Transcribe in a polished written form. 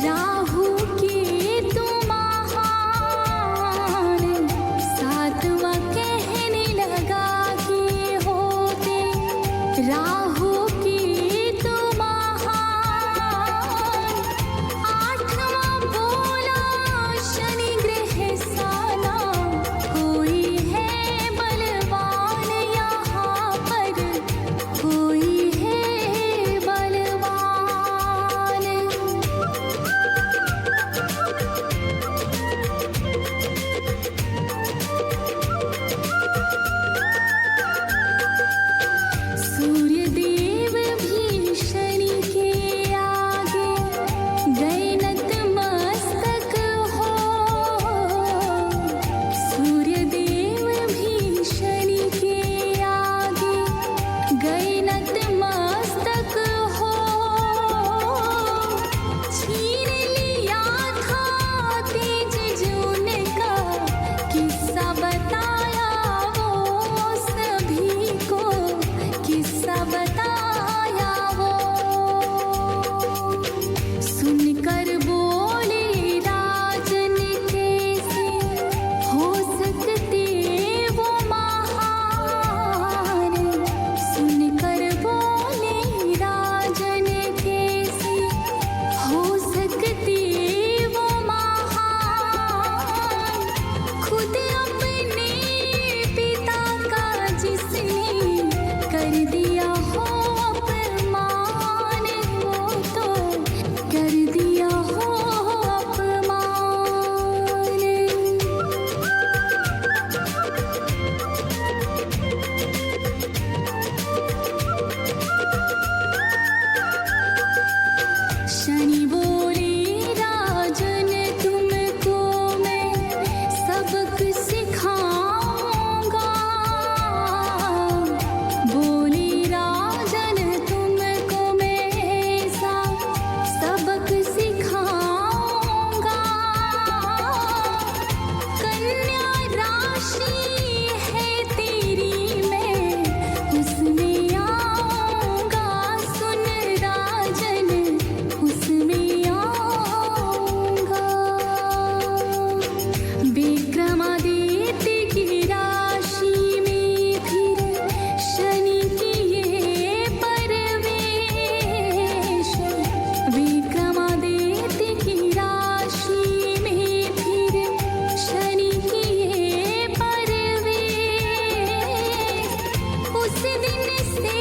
राहु केतु महान, सातवां कहने लगा कि होते राहु केतु महान। आठवां बोला शनि ग्रह साला, कोई है बलवान यहाँ पर, कोई है बलवान। सूर्य देव भी शनि के आगे गए नतमस्तक हो। सूर्य देव भी शनि के आगे गए नतमस्तक हो। छीन लिया था तेज जिनका, किस्सा बताया वो सभी को, किस्सा बताया वो। सुनकर बोले राजन कैसे हो सकते वो महान। सुनकर बोले राजन कैसे हो सकते वो महान। खुद अपने पिता का जिसने कर दिया हो अपमान, वो तो कर दिया हो अपमान। शनि बोले राजन तुमको मैं सबक सिखाऊंगा। बोले राजन तुमको मैं ऐसा सबक सिखाऊंगा। कन्या राशि है तेरी, मैं उसमें आऊंगा। सुन राजन उसमें आऊंगा। विक्रमादित्य की राशि में फिर शनि किए परवेश। विक्रमादित्य की राशि में फिर शनि किए परवेश। उस दिन से